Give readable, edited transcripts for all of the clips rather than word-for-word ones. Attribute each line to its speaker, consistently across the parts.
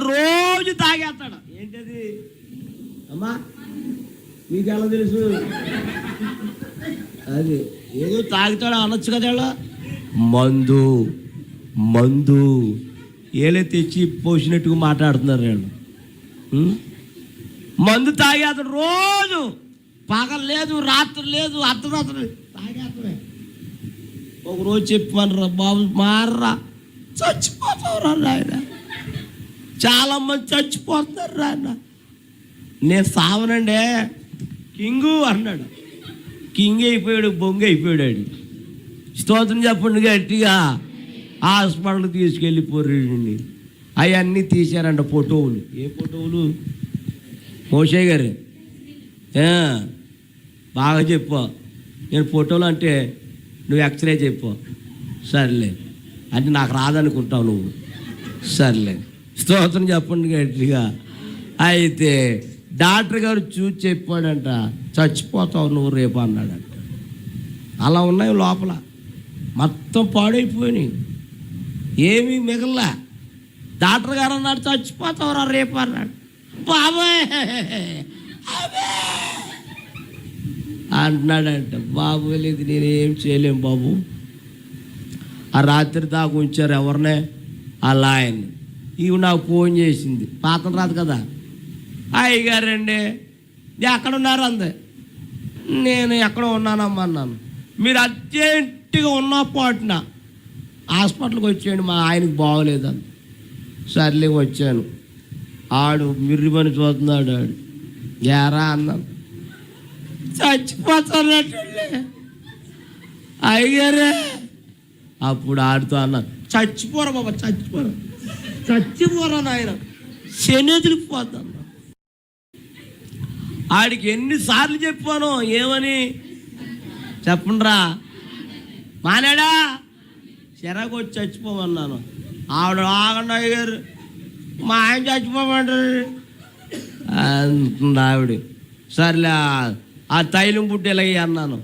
Speaker 1: రోజు తాగేస్తాడు. ఏంటది అమ్మా మీకు ఎలా తెలుసు? అది ఏదో తాగుతాడు అనొచ్చు కదా. మందు మందు ఏలే తెచ్చి పోసినట్టుగా మాట్లాడుతున్నారు వీళ్ళు. మందు తాగేస్తాడు రోజు, పగలు లేదు రాత్రి లేదు అర్ధరాత్రి తాగేస్తాడే. ఒకరోజు చెప్పాను, బాబు మారరా, చచ్చిపోతావురా నాయన, చాలామంది చచ్చిపోతున్నారు రా అన్న. నేను సావనండే కింగు అన్నాడు. కింగ్ అయిపోయాడు, బొంగ అయిపోయాడు. స్తోత్రం చెప్పండి గట్టిగా. హాస్పిటల్కి తీసుకెళ్ళిపోరండి. అవన్నీ తీశారంట ఫోటోలు. ఏ ఫోటోలు? మోషే గారు బాగా చెప్పు. నేను ఫోటోలు అంటే నువ్వు ఎక్స్రే చెప్పు. సర్లే అంటే నాకు రాదనుకుంటావు నువ్వు. సర్లే స్తోత్రం చెప్పండి గట్టిగా. అయితే డాక్టర్ గారు చూసి చెప్పాడంట, చచ్చిపోతావు నువ్వు రేపు అన్నాడంట. అలా ఉన్నాయి లోపల, మొత్తం పాడైపోయినాయి, ఏమీ మిగల్లా. డాక్టర్ గారు అన్నాడు చచ్చిపోతావురా రేపు అన్నాడు. బాబాయ్ అంటున్నాడంట. బాబు లేదు, నేనేం చేయలేం బాబు. ఆ రాత్రి దాకా ఉంచారు ఎవరినే? ఆ లాయన్. ఇవి నాకు ఫోన్ చేసింది, పాతం రాదు కదా. అయ్యగారండి ఎక్కడున్నారు అంది. నేను ఎక్కడ ఉన్నానమ్మా అన్నాను. మీరు అర్జెంటుగా ఉన్న పాటున హాస్పిటల్కి వచ్చేయండి, మా ఆయనకు బాగోలేదని. సర్లే వచ్చాను. ఆడు మిర్రిమని చూస్తున్నాడు. ఆడు ఏరా అన్నాను. చచ్చిపోతానట్లే అయ్యారే. అప్పుడు ఆడుతూ అన్నాను, చచ్చిపోరా బాబా, చచ్చిపోరా నాయన, శనిదిలిపోతాను. ఆడికి ఎన్నిసార్లు చెప్పాను ఏమని చెప్పండిరా, మానేడా చిరాకు వచ్చి చచ్చిపోమన్నాను. ఆవిడ ఆగండి అయ్యారు, మా ఆయన చచ్చిపోమంటారు అంటుంది ఆవిడ. సర్లే ఆ తైలం పుట్టి ఇలాగే అన్నాను.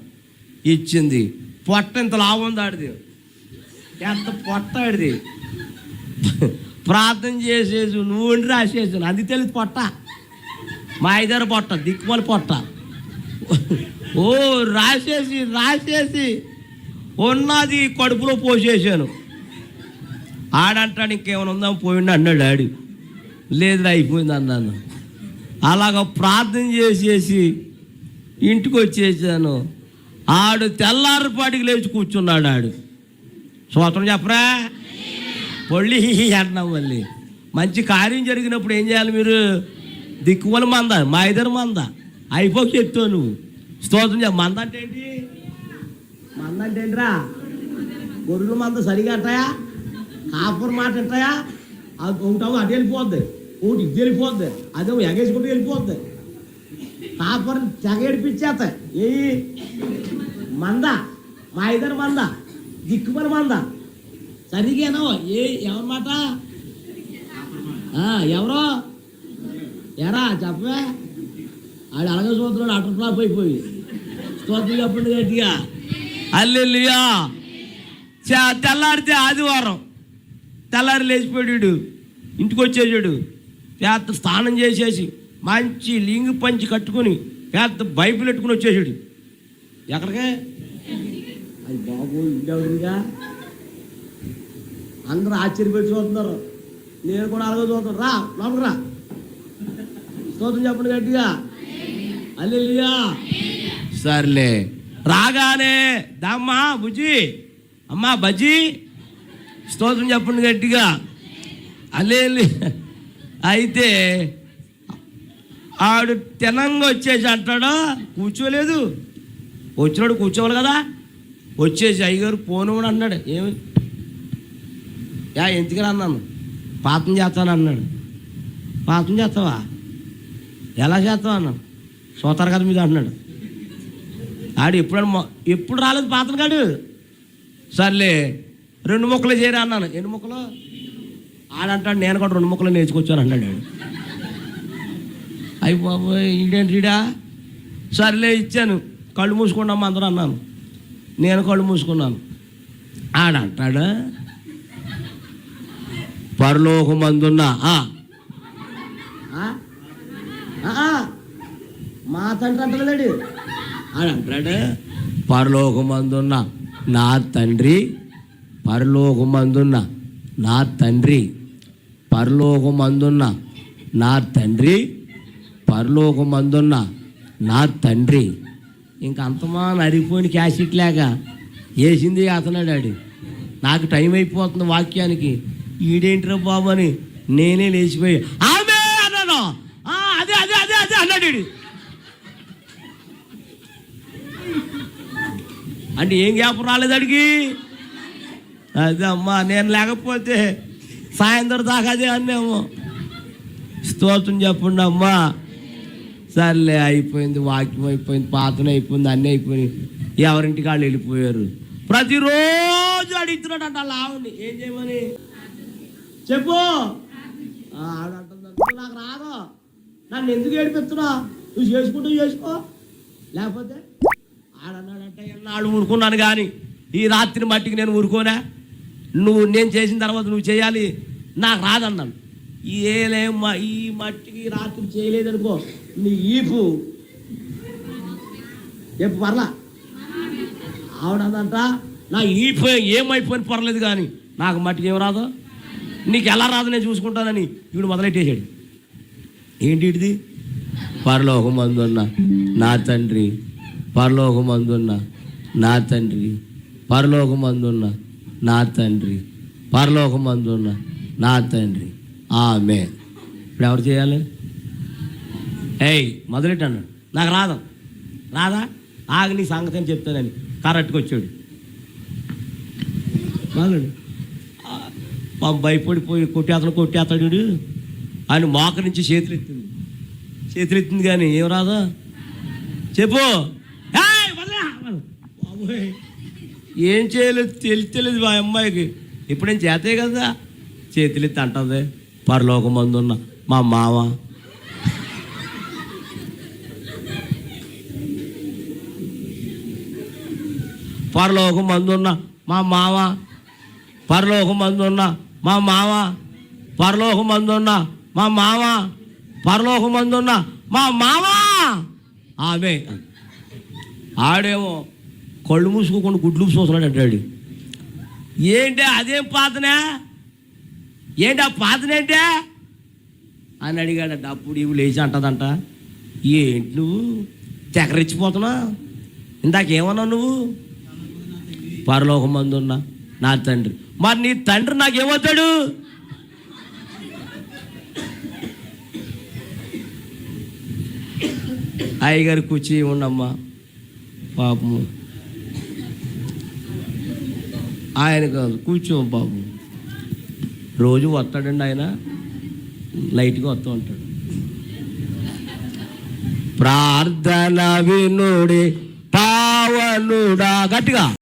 Speaker 1: ఇచ్చింది. పొట్ట ఇంత లాభం ఆడిది, ఎంత పొట్ట ఆడిది. ప్రార్థన చేసేసి నువ్వు రాసేసాను, అది తెలియదు పొట్ట. మా ఐదారు పొట్ట, దిక్కుమల పొట్ట. ఓ రాసేసి ఉన్నది కడుపులో పోసేసాను. ఆడంటాడు ఇంకేమైనా ఉందాం పోయిండు అన్నాడు. డాడీ లేదు అయిపోయింది అన్నాను. అలాగ ప్రార్థన చేసేసి ఇంటికి వచ్చేసాను. ఆడు తెల్లారిపాటికి లేచి కూర్చున్నాడు. ఆడు స్తోత్రం చెప్పరా, పొళ్ళి అంటున్నాం. మళ్ళీ మంచి కార్యం జరిగినప్పుడు ఏం చేయాలి మీరు? దిక్కుమల మంద, మా ఇద్దరు మంద అయిపోక చెప్తావు నువ్వు. స్తోత్రం చెప్ప. మంద అంటే ఏంటి? మంద అంటే ఏంటిరా? గొర్రెల మంద సరిగా అంటాయా? కాపురం మాట అంటాయా? అది ఉంటావు అటు వెళ్ళిపోద్ది, ఒకటి ఇది వెళ్ళిపోద్ది, అదే ఎగేసుకుంటూ వెళ్ళిపోద్ది. కాపురం తెగ ఏడిపించేస్తాయి. ఏ మంద, మా ఇద్దరు మంద, దిక్కుమల మంద సరిగేనో. ఎవరి మాట? ఎవరో ఎరా చెప్పవే. ఆడు అలాగే చూస్తున్నాడు, అటర్ ఫ్లాప్ అయిపోయి. స్తోత్రం చెప్పండి గట్టిగా. హల్లెలూయా. తెల్లారితే ఆదివారం, తెల్లారి లేచిపోయాడు, ఇంటికి వచ్చేసాడు. పెద్ద స్నానం చేసేసి మంచి లింగు పంచి కట్టుకొని పెద్ద బైబిల్ పెట్టుకుని వచ్చేసాడు. ఎక్కడికే? అది బాబు ఇంటవుగా. అందరూ ఆశ్చర్యపోయి చూస్తున్నారు, నేను కూడా అలాగే చూస్తున్నాను. రా లోపలికి రా. స్తోత్రం చెప్పండి గట్టిగా. హల్లెలూయా. సర్లే రాగానే దమ్మా బుజ్జి, అమ్మా బజ్జీ, స్తోత్రం చెప్పండి గట్టిగా. హల్లెలూయా. అయితే ఆడు తినంగా వచ్చేసి అంటాడా, కూర్చోలేదు. వచ్చినాడు కూర్చోవాలి కదా. వచ్చేసి అయ్యగారు ఫోన్ కూడా అన్నాడు. ఏమి ఎందుకని అన్నాను, పాపం చేస్తాను అన్నాడు. పాపం చేస్తావా? ఎలా చేస్తావు అన్నాను. సోతారు కదా మీద అంటున్నాడు. ఆడు ఎప్పుడు రాలేదు పాతను కాడు. సర్లే 2 ముక్కలు చేయరా అన్నాను. 2 ముక్కలు? ఆడంటాడు నేను కూడా 2 ముక్కలు నేర్చుకొచ్చాను అన్నాడు. అయ్యి బాబోయ్ ఈడేంటిడా. సర్లే ఇచ్చాను. కళ్ళు మూసుకున్నాము అందరూ అన్నాను. నేను కళ్ళు మూసుకున్నాను. ఆడంటాడు పరలోకమందున్న మా తండ్రి అంటున్నాడు అని అంటాడు. పరలోకమందున్న నా తండ్రి, పరలోకమందున్న నా తండ్రి, పరలోకమందున్న నా తండ్రి, పరలోకమందున్న నా తండ్రి. ఇంక అంతమా అరిగిపోయిన క్యాసెట్ లేక వేసింది అతనాడాడు. నాకు టైం అయిపోతుంది వాక్యానికి. ఈడేంట్రా బాబు అని నేనే లేచిపోయి ఆమె అన్నాను. అదే అదే అదే అదే అన్నాడు. అంటే ఏం జ్ఞాపకం రాలేదు అడిగి. అదే అమ్మా, నేను లేకపోతే సాయంత్రం దాకా అదే అన్నేమో. స్తోత్రం చెప్పండి అమ్మా. సర్లే, అయిపోయింది, వాక్యం అయిపోయింది, పాతన అయిపోయింది, అన్నీ అయిపోయినాయి. ఎవరింటికి వాళ్ళు వెళ్ళిపోయారు. ప్రతిరోజు అడుగుతున్నాడు అంట వాళ్ళ ఆవుని, ఏం చేయమని చెప్పు. ఆడంటుంది, నాకు రాదు, నన్ను ఎందుకు ఏడిపిస్తున్నా, నువ్వు చేసుకుంటూ చేసుకో. లేకపోతే ఆడన్నాడంటే ఎన్నాళ్ళు ఊరుకున్నాను కానీ ఈ రాత్రి మట్టికి నేను ఊరుకోనా, నేను చేసిన తర్వాత నువ్వు చేయాలి, నాకు రాదన్నాను. ఏలేమ్మా, ఈ మట్టికి రాత్రి చేయలేదనుకో నీ ఈపు చెప్పు పర్లా. ఆవిడందంట, నా ఈపు ఏమైపోయిన పర్లేదు కానీ నాకు మట్టికి ఏం రాదు, నీకు ఎలా రాదు నేను చూసుకుంటానని వీడు మొదలెట్టేశాడు. ఏంటి ఇది? పరలోకమందున్న నా తండ్రి, పరలోకమందున్న నా తండ్రి, పరలోకమందున్న నా తండ్రి, పరలోకమందున్న నా తండ్రి. ఆమేన్. ఇప్పుడు ఎవరు చేయాలి? మొదలెట్టాను. నాకు రాదా ఆగి నీ సంగతి అని చెప్తానని కరెక్ట్గా వచ్చాడు. బాగుండు మా భయపడిపోయి కొట్టేస్తాడు. ఆయన మోక నుంచి చేతులు ఎత్తింది కానీ ఏం రాదా చెప్పు. ఏం చేయలేదు, తెలియలేదు మా అమ్మాయికి. ఇప్పుడేం చేతే కదా, చేతులు ఎత్తి అంటుంది, పరలోకమందున్న మా మామ, పరలోకమందున్న మా మామ, పరలోకమందున్న మా మామ, పరలోకమందున్న మా మామ, పరలోకమందున్న మా మామ. ఆమె ఆడేమో కళ్ళు మూసుకోకుండా గుడ్లు చూస్తున్నాడు అంటాడు. ఏంటి అదేం పాతనే, ఏంటి ఆ పాతనేంటే అని అడిగాడట. అప్పుడు ఇవి లేచి అంటదంట, ఏంటి నువ్వు తెగరెచ్చిపోతున్నా, ఇందాకేమన్నావు నువ్వు? పరలోకమందున్న నా తండ్రి. మరి నీ తండ్రి నాకేమవుతాడు? అయ్యగారు కూర్చి ఉండమ్మా పాపము, ఆయన కాదు కూర్చో పాపం, రోజు వస్తాడండి ఆయన, లైట్గా వస్తూ ఉంటాడు. ప్రార్థన వినుడి పావనుడా, గట్టిగా